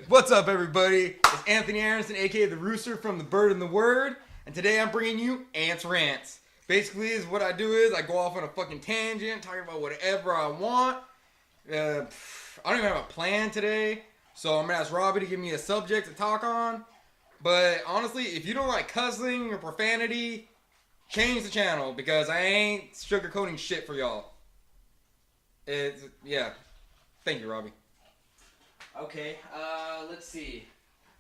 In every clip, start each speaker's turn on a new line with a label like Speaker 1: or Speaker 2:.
Speaker 1: What's up, everybody? It's Anthony Aronson, aka the Rooster from The Bird and the Word, and today I'm bringing you Rants. Basically, is what I do is I go off on a fucking tangent, talking about whatever I want. I don't even have a plan today, so I'm gonna ask Robbie to give me a subject to talk on. But honestly, if you don't like cussing or profanity, change the channel because I ain't sugarcoating shit for y'all. Yeah. Thank you, Robbie.
Speaker 2: Okay, let's see.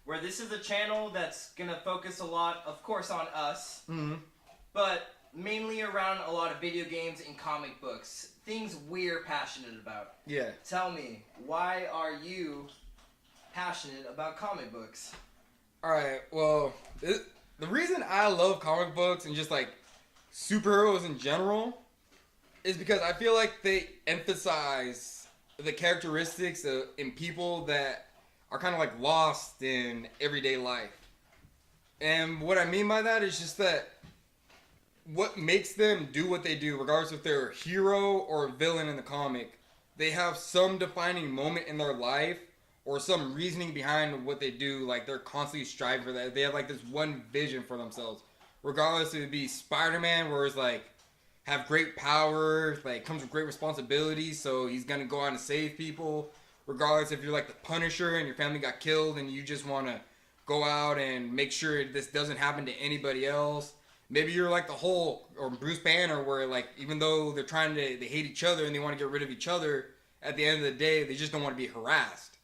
Speaker 2: Where this is a channel that's gonna focus a lot, of course, on us, but mainly around a lot of video games and comic books. Things we're passionate about.
Speaker 1: Yeah.
Speaker 2: Tell me, why are you passionate about comic books?
Speaker 1: Alright, well, the reason I love comic books and just like superheroes in general is because I feel like they emphasize the characteristics in people that are kind of like lost in everyday life. And what I mean by that is just that what makes them do what they do, regardless if they're a hero or a villain in the comic, they have some defining moment in their life or some reasoning behind what they do. Like they're constantly striving for that. They have like this one vision for themselves. Regardless, it would be Spider-Man, where it's like have great power, like comes with great responsibilities, so he's gonna go out and save people. Regardless if you're like the Punisher and your family got killed and you just wanna go out and make sure this doesn't happen to anybody else. Maybe you're like the Hulk or Bruce Banner, where like even though they hate each other and they want to get rid of each other, at the end of the day they just don't want to be harassed.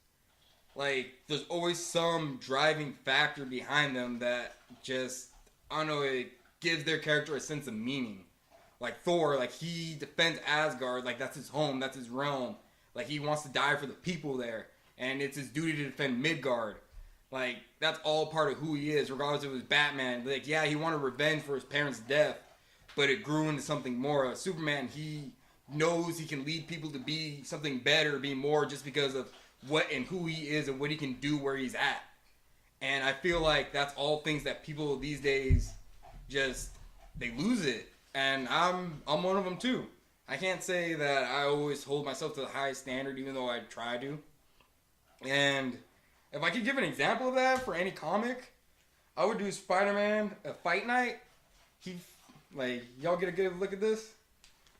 Speaker 1: Like there's always some driving factor behind them that just, I don't know, it gives their character a sense of meaning. Like Thor, like he defends Asgard, like that's his home, that's his realm. Like he wants to die for the people there, and it's his duty to defend Midgard. Like that's all part of who he is, regardless if it was Batman. Like yeah, he wanted revenge for his parents' death, but it grew into something more. Superman, he knows he can lead people to be something better, be more, just because of what and who he is and what he can do where he's at. And I feel like that's all things that people these days just, they lose it. And I'm one of them too. I can't say that I always hold myself to the highest standard, even though I try to. And if I could give an example of that for any comic, I would do Spider-Man, a fight night. Y'all get a good look at this?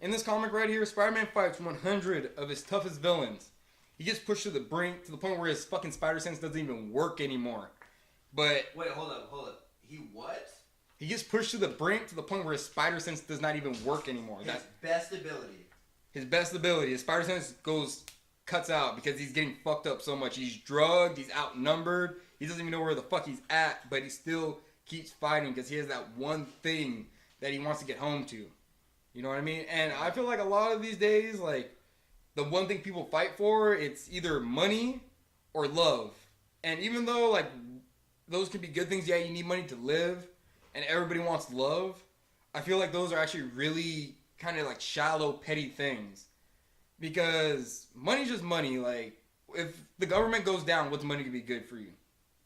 Speaker 1: In this comic right here, Spider-Man fights 100 of his toughest villains. He gets pushed to the brink, to the point where his fucking spider sense doesn't even work anymore. But
Speaker 2: wait, hold up. He what?
Speaker 1: He gets pushed to the brink, to the point where his spider sense does not even work anymore.
Speaker 2: His best ability.
Speaker 1: His best ability. His spider sense cuts out because he's getting fucked up so much. He's drugged. He's outnumbered. He doesn't even know where the fuck he's at, but he still keeps fighting because he has that one thing that he wants to get home to. You know what I mean? And I feel like a lot of these days, like, the one thing people fight for, it's either money or love. And even though, like, those could be good things, yeah, you need money to live, and everybody wants love, I feel like those are actually really kind of like shallow, petty things. Because money's just money. Like, if the government goes down, what's money to be good for you?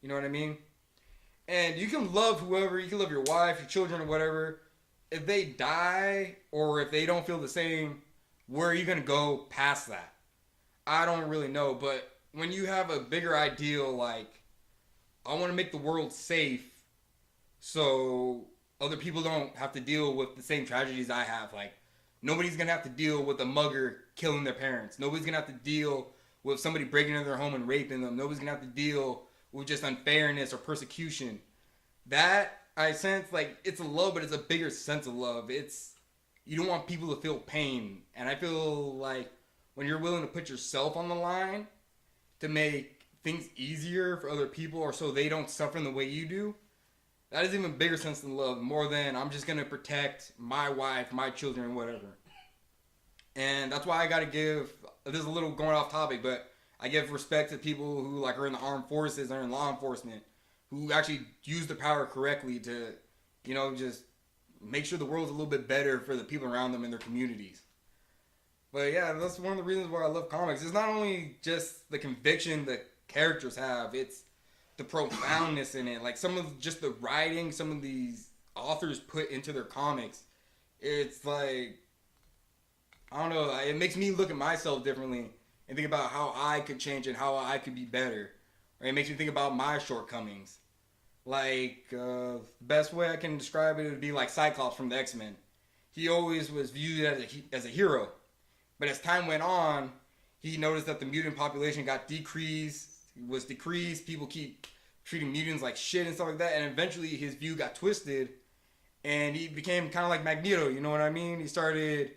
Speaker 1: You know what I mean? And you can love whoever, you can love your wife, your children, or whatever. If they die, or if they don't feel the same, where are you going to go past that? I don't really know. But when you have a bigger ideal, like, I want to make the world safe, so other people don't have to deal with the same tragedies I have. Like, nobody's going to have to deal with a mugger killing their parents. Nobody's going to have to deal with somebody breaking into their home and raping them. Nobody's going to have to deal with just unfairness or persecution. That, I sense, like, it's a love, but it's a bigger sense of love. You don't want people to feel pain. And I feel like when you're willing to put yourself on the line to make things easier for other people, or so they don't suffer in the way you do, that is even bigger sense than love, more than I'm just going to protect my wife, my children, whatever. And that's why I got to give, this is a little going off topic, but I give respect to people who like are in the armed forces or in law enforcement, who actually use their power correctly to, just make sure the world's a little bit better for the people around them in their communities. But yeah, that's one of the reasons why I love comics. It's not only just the conviction the characters have, it's the profoundness in it. Like some of just the writing some of these authors put into their comics, it's like, I don't know, it makes me look at myself differently and think about how I could change and how I could be better. or it makes me think about my shortcomings. Like, best way I can describe it would be like Cyclops from the X-Men. He always was viewed as a hero. But as time went on, he noticed that the mutant population was decreased. People keep treating mutants like shit and stuff like that. And eventually his view got twisted. And he became kind of like Magneto, you know what I mean? He started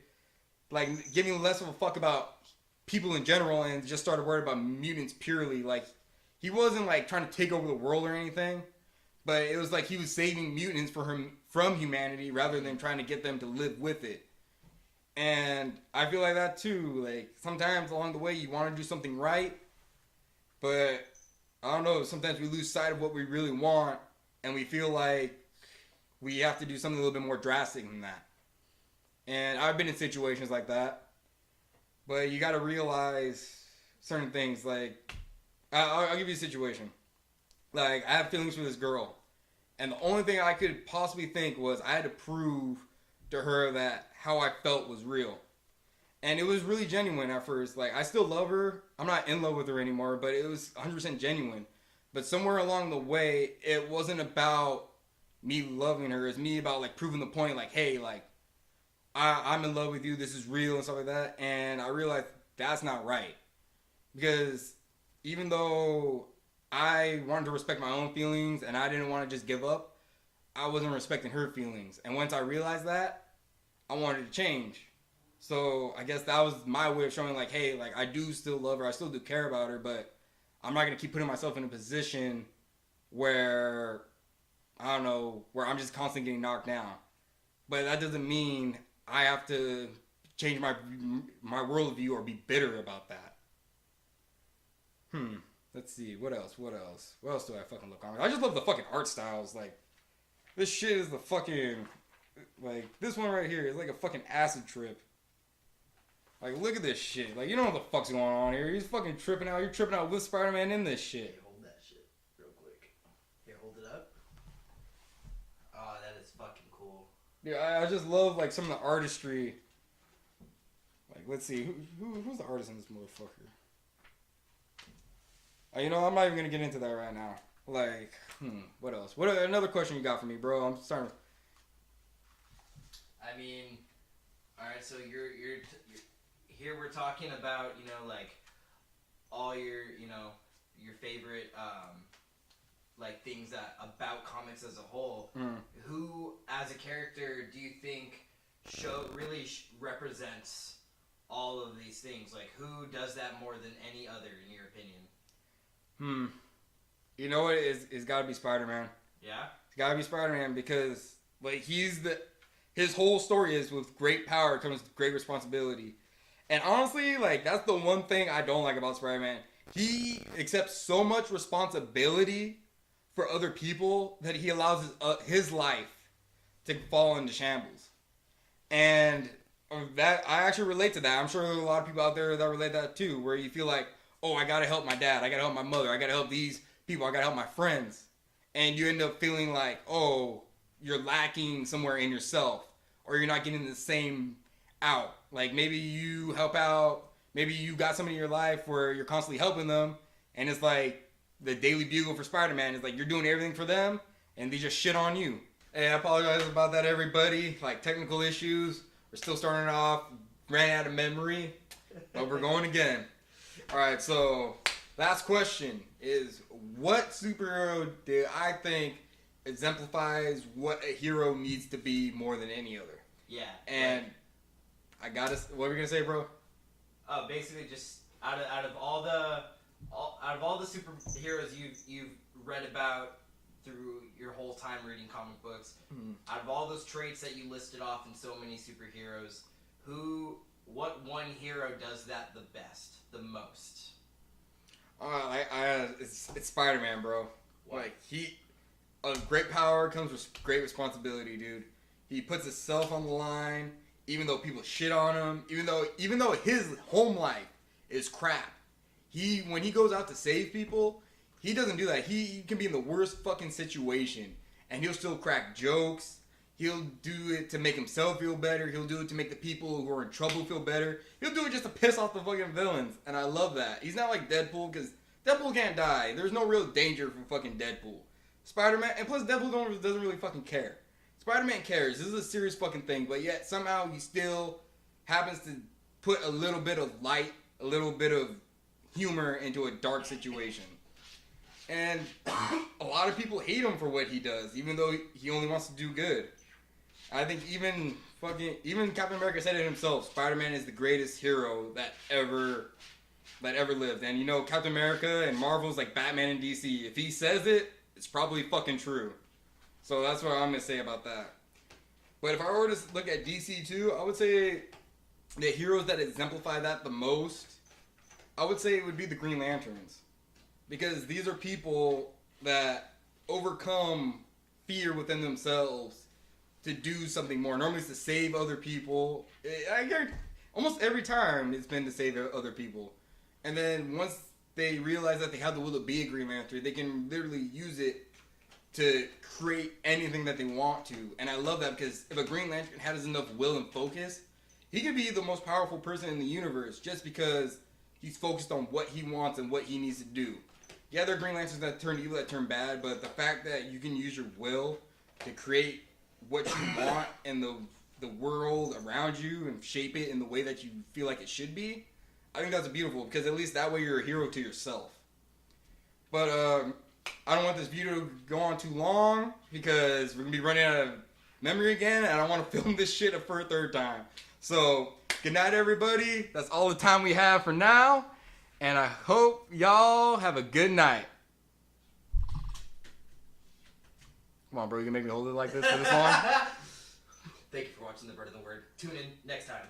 Speaker 1: like giving less of a fuck about people in general and just started worried about mutants purely. Like, he wasn't like trying to take over the world or anything. But it was like he was saving mutants from humanity rather than trying to get them to live with it. And I feel like that too. Like, sometimes along the way you want to do something right, but I don't know, sometimes we lose sight of what we really want and we feel like we have to do something a little bit more drastic than that. And I've been in situations like that. But you got to realize certain things. Like, I'll give you a situation. Like, I have feelings for this girl. And the only thing I could possibly think was I had to prove to her that how I felt was real. And it was really genuine at first. Like, I still love her. I'm not in love with her anymore, but it was 100% genuine. But somewhere along the way, it wasn't about me loving her. It's me about, like, proving the point, like, hey, like, I'm in love with you. This is real and stuff like that. And I realized that's not right. Because even though I wanted to respect my own feelings and I didn't want to just give up, I wasn't respecting her feelings. And once I realized that, I wanted to change. So I guess that was my way of showing, like, hey, like, I do still love her. I still do care about her, but I'm not going to keep putting myself in a position where, I don't know, where I'm just constantly getting knocked down. But that doesn't mean I have to change my worldview or be bitter about that. Let's see. What else? What else do I fucking look on? I just love the fucking art styles. Like, this shit is the fucking... Like, this one right here is like a fucking acid trip. Like, look at this shit. Like, you don't know what the fuck's going on here. He's fucking tripping out. You're tripping out with Spider-Man in this shit.
Speaker 2: Hey, hold that shit real quick. Here, hold it up. Oh, that is fucking cool.
Speaker 1: Yeah, I just love, like, some of the artistry. Like, let's see. Who's the artist in this motherfucker? You know, I'm not even going to get into that right now. Like, what else? What another question you got for me, bro? I'm starting.
Speaker 2: I mean, all right. So you're here. We're talking about, you know, like all your, you know, your favorite like things that about comics as a whole. Who, as a character, do you think really represents all of these things? Like, who does that more than any other, in your opinion?
Speaker 1: You know what? It's got to be Spider-Man.
Speaker 2: Yeah?
Speaker 1: It's got to be Spider-Man because, like, his whole story is with great power comes great responsibility. And honestly, like, that's the one thing I don't like about Spider-Man. He accepts so much responsibility for other people that he allows his life to fall into shambles. And that I actually relate to that. I'm sure there are a lot of people out there that relate to that too, where you feel like, oh, I gotta help my dad, I gotta help my mother, I gotta help these people, I gotta help my friends. And you end up feeling like, oh, you're lacking somewhere in yourself, or you're not getting the same out. Like, maybe you help out, maybe you got somebody in your life where you're constantly helping them, and it's like the Daily Bugle for Spider-Man is like you're doing everything for them, and they just shit on you. Hey, I apologize about that, everybody. Like, technical issues. We're still starting off. Ran out of memory, but we're going again. All right, so last question is, what superhero do I think exemplifies what a hero needs to be more than any other?
Speaker 2: Yeah.
Speaker 1: And I gotta. What were we gonna say, bro?
Speaker 2: Basically, just out of all the superheroes you've read about through your whole time reading comic books, out of all those traits that you listed off in so many superheroes, what one hero does that the best, the most?
Speaker 1: It's Spider-Man, bro. Like, great power comes with great responsibility, dude. He puts himself on the line, even though people shit on him, even though his home life is crap. When he goes out to save people, he doesn't do that. He can be in the worst fucking situation, and he'll still crack jokes. He'll do it to make himself feel better. He'll do it to make the people who are in trouble feel better. He'll do it just to piss off the fucking villains, and I love that. He's not like Deadpool, because Deadpool can't die. There's no real danger from fucking Deadpool. Spider-Man, and plus Deadpool doesn't really fucking care. Spider-Man cares. This is a serious fucking thing, but yet somehow he still happens to put a little bit of light, a little bit of humor into a dark situation. And a lot of people hate him for what he does, even though he only wants to do good. I think even Captain America said it himself. Spider-Man is the greatest hero that ever lived. And you know, Captain America and Marvel's like Batman and DC. If he says it, it's probably fucking true. So that's what I'm gonna say about that. But if I were to look at DC too, I would say the heroes that exemplify that the most, I would say it would be the Green Lanterns. Because these are people that overcome fear within themselves to do something more. Normally it's to save other people. I guarantee almost every time it's been to save other people. And then once they realize that they have the will to be a Green Lantern, they can literally use it to create anything that they want to. And I love that because if a Green Lantern has enough will and focus, he could be the most powerful person in the universe just because he's focused on what he wants and what he needs to do. Yeah, there are Green Lanterns that turn evil, that turn bad, but the fact that you can use your will to create what you want in the world around you and shape it in the way that you feel like it should be, I think that's beautiful because at least that way you're a hero to yourself. But I don't want this video to go on too long because we're going to be running out of memory again and I don't want to film this shit for a third time. So, good night everybody. That's all the time we have for now. And I hope y'all have a good night. Come on, bro. You can make me hold it like this for this long?
Speaker 2: Thank you for watching The Bird and the Word. Tune in next time.